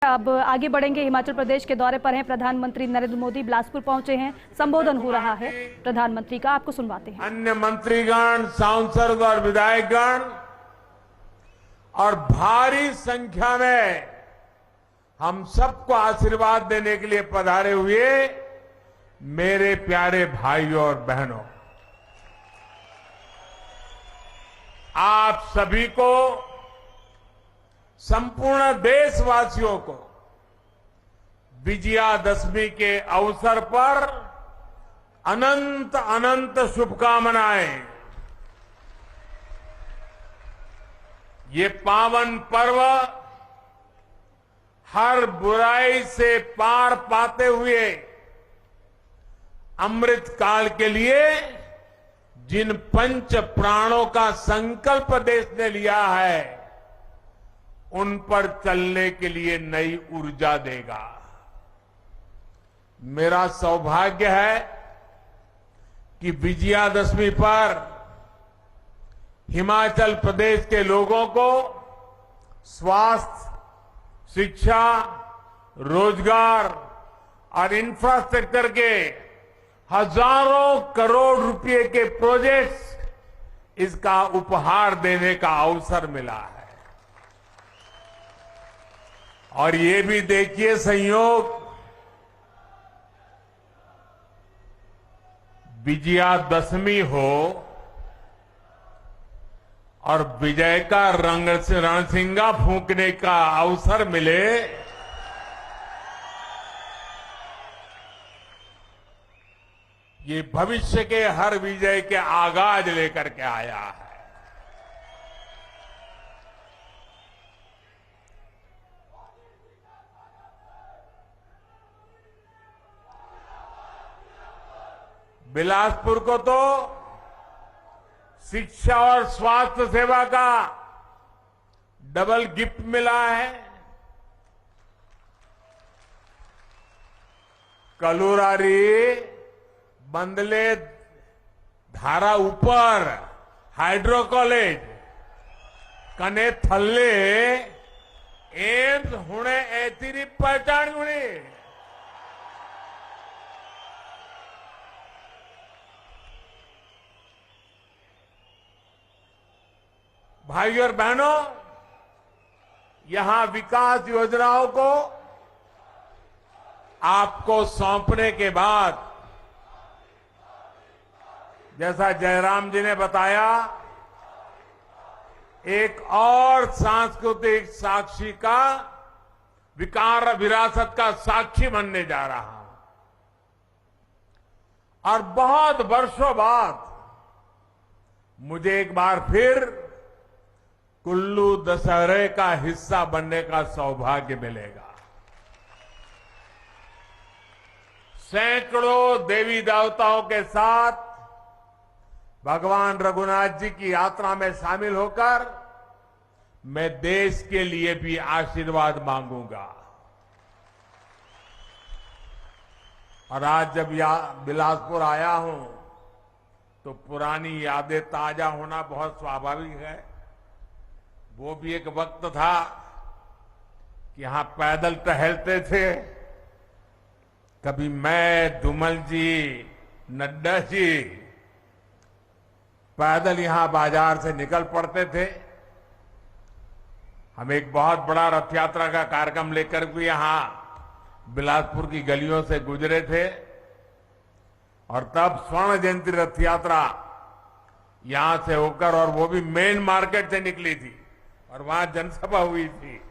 अब आगे बढ़ेंगे। हिमाचल प्रदेश के दौरे पर हैं प्रधानमंत्री नरेंद्र मोदी, बिलासपुर पहुंचे हैं, संबोधन हो रहा है प्रधानमंत्री का, आपको सुनवाते हैं। अन्य मंत्रीगण, सांसद और विधायकगण और भारी संख्या में हम सबको आशीर्वाद देने के लिए पधारे हुए मेरे प्यारे भाइयों और बहनों, आप सभी को, संपूर्ण देशवासियों को विजयादशमी के अवसर पर अनंत अनंत शुभकामनाएं। ये पावन पर्व हर बुराई से पार पाते हुए अमृत काल के लिए जिन पंच प्राणों का संकल्प देश ने लिया है, उन पर चलने के लिए नई ऊर्जा देगा। मेरा सौभाग्य है कि विजयादशमी पर हिमाचल प्रदेश के लोगों को स्वास्थ्य, शिक्षा, रोजगार और इंफ्रास्ट्रक्चर के हजारों करोड़ रुपए के प्रोजेक्ट्स, इसका उपहार देने का अवसर मिला है। और ये भी देखिए संयोग, विजयादशमी हो और विजय का रणसिंगा फूंकने का अवसर मिले, ये भविष्य के हर विजय के आगाज लेकर के आया है। बिलासपुर को तो शिक्षा और स्वास्थ्य सेवा का डबल गिफ्ट मिला है। कलुरारी, बंदले, धारा ऊपर हाइड्रो कॉलेज, कने थल्ले एम्स हुणे ऐतिरी पहचान गुणी। भाइयों और बहनों, यहां विकास योजनाओं को आपको सौंपने के बाद, जैसा जयराम जी ने बताया, एक और सांस्कृतिक साक्षी का, विकार विरासत का साक्षी बनने जा रहा हूं। और बहुत वर्षों बाद मुझे एक बार फिर कुल्लू दशहरे का हिस्सा बनने का सौभाग्य मिलेगा। सैकड़ों देवी देवताओं के साथ भगवान रघुनाथ जी की यात्रा में शामिल होकर मैं देश के लिए भी आशीर्वाद मांगूंगा। और आज जब बिलासपुर आया हूं तो पुरानी यादें ताजा होना बहुत स्वाभाविक है। वो भी एक वक्त था कि यहां पैदल टहलते थे। कभी मैं, धूमल जी, नड्डा जी पैदल यहां बाजार से निकल पड़ते थे। हम एक बहुत बड़ा रथ यात्रा का कार्यक्रम लेकर भी यहां बिलासपुर की गलियों से गुजरे थे। और तब स्वर्ण जयंती रथ यात्रा यहां से होकर, और वो भी मेन मार्केट से निकली थी, और वहां जनसभा हुई थी।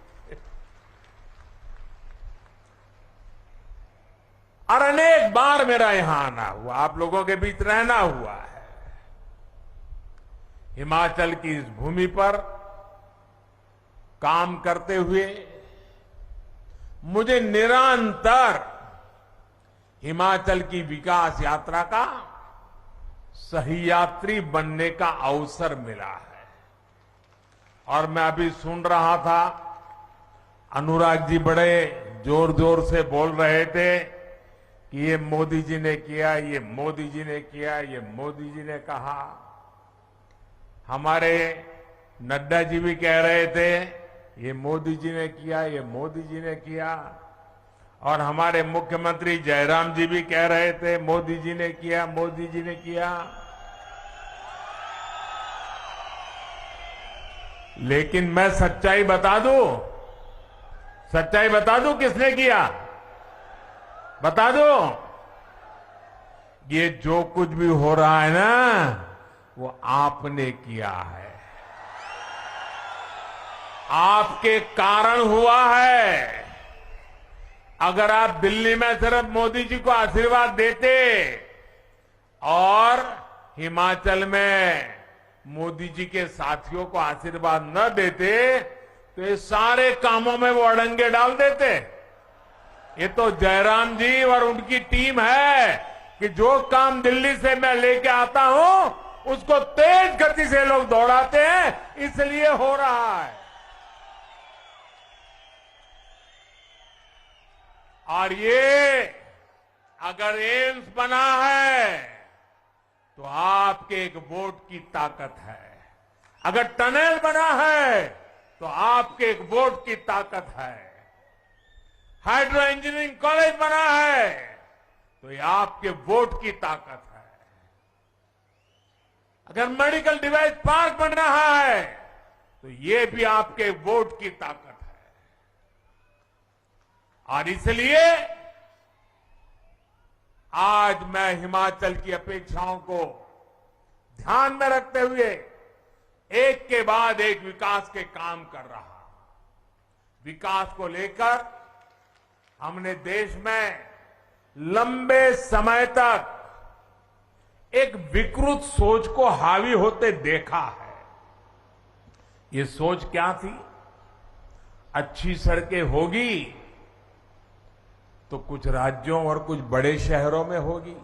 और अनेक बार मेरा यहां आना हुआ, आप लोगों के बीच रहना हुआ है। हिमाचल की इस भूमि पर काम करते हुए मुझे निरंतर हिमाचल की विकास यात्रा का सही यात्री बनने का अवसर मिला है। और मैं अभी सुन रहा था, अनुराग जी बड़े जोर जोर से बोल रहे थे कि ये मोदी जी ने किया, ये मोदी जी ने किया, ये मोदी जी ने कहा। हमारे नड्डा जी भी कह रहे थे ये मोदी जी ने किया, ये मोदी जी ने किया। और हमारे मुख्यमंत्री जयराम जी भी कह रहे थे मोदी जी ने किया, मोदी जी ने किया। लेकिन मैं सच्चाई बता दूं किसने किया, बता दूं। ये जो कुछ भी हो रहा है ना, वो आपने किया है, आपके कारण हुआ है। अगर आप दिल्ली में सिर्फ मोदी जी को आशीर्वाद देते और हिमाचल में मोदी जी के साथियों को आशीर्वाद न देते, तो ये सारे कामों में वो अड़ंगे डाल देते। ये तो जयराम जी और उनकी टीम है कि जो काम दिल्ली से मैं लेके आता हूं उसको तेज गति से लोग दौड़ाते हैं, इसलिए हो रहा है। और ये अगर एम्स बना है तो आपके एक वोट की ताकत है, अगर टनल बना है तो आपके एक वोट की ताकत है, हाइड्रो इंजीनियरिंग कॉलेज बना है तो ये आपके वोट की ताकत है, अगर मेडिकल डिवाइस पार्क बन रहा है तो ये भी आपके वोट की ताकत है। और इसलिए आज मैं हिमाचल की अपेक्षाओं को ध्यान में रखते हुए एक के बाद एक विकास के काम कर रहा हूं। विकास को लेकर हमने देश में लंबे समय तक एक विकृत सोच को हावी होते देखा है। ये सोच क्या थी? अच्छी सड़कें होगी तो कुछ राज्यों और कुछ बड़े शहरों में होगी,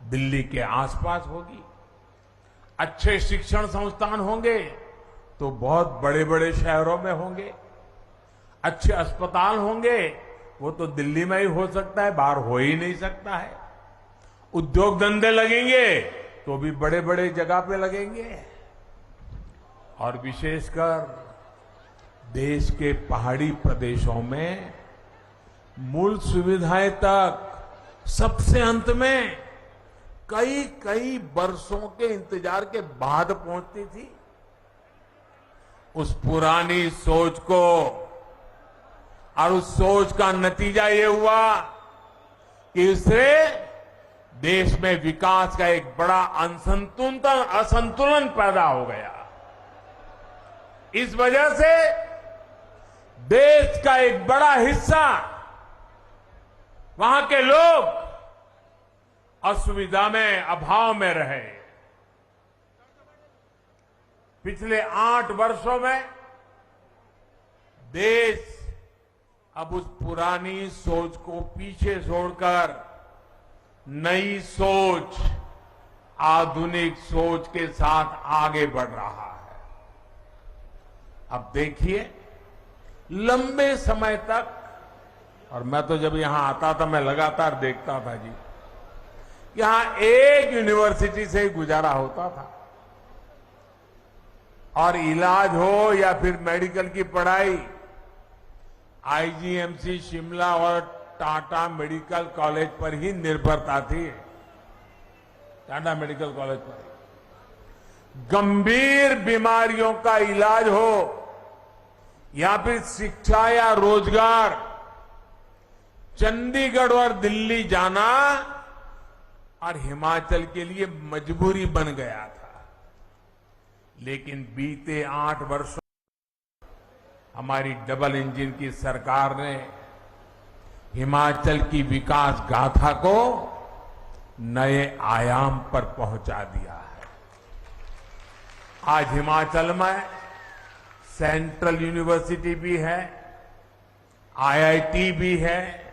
दिल्ली के आसपास होगी। अच्छे शिक्षण संस्थान होंगे तो बहुत बड़े बड़े शहरों में होंगे। अच्छे अस्पताल होंगे, वो तो दिल्ली में ही हो सकता है, बाहर हो ही नहीं सकता है। उद्योग धंधे लगेंगे तो भी बड़े बड़े जगह पे लगेंगे। और विशेषकर देश के पहाड़ी प्रदेशों में मूल सुविधाएं तक सबसे अंत में कई कई वर्षों के इंतजार के बाद पहुंचती थी। उस पुरानी सोच को और उस सोच का नतीजा ये हुआ कि इससे देश में विकास का एक बड़ा असंतुलन पैदा हो गया। इस वजह से देश का एक बड़ा हिस्सा, वहां के लोग असुविधा में, अभाव में रहे। पिछले 8 वर्षों में देश अब उस पुरानी सोच को पीछे छोड़कर नई सोच, आधुनिक सोच के साथ आगे बढ़ रहा है। अब देखिए, लंबे समय तक, और मैं तो जब यहां आता था मैं लगातार देखता था जी, यहां एक यूनिवर्सिटी से ही गुजारा होता था। और इलाज हो या फिर मेडिकल की पढ़ाई, आईजीएमसी शिमला और टाटा मेडिकल कॉलेज पर ही निर्भरता थी। टाटा मेडिकल कॉलेज पर गंभीर बीमारियों का इलाज हो या फिर शिक्षा या रोजगार, चंडीगढ़ और दिल्ली जाना और हिमाचल के लिए मजबूरी बन गया था। लेकिन बीते 8 वर्षों हमारी डबल इंजन की सरकार ने हिमाचल की विकास गाथा को नए आयाम पर पहुंचा दिया है। आज हिमाचल में सेंट्रल यूनिवर्सिटी भी है, आईआईटी भी है,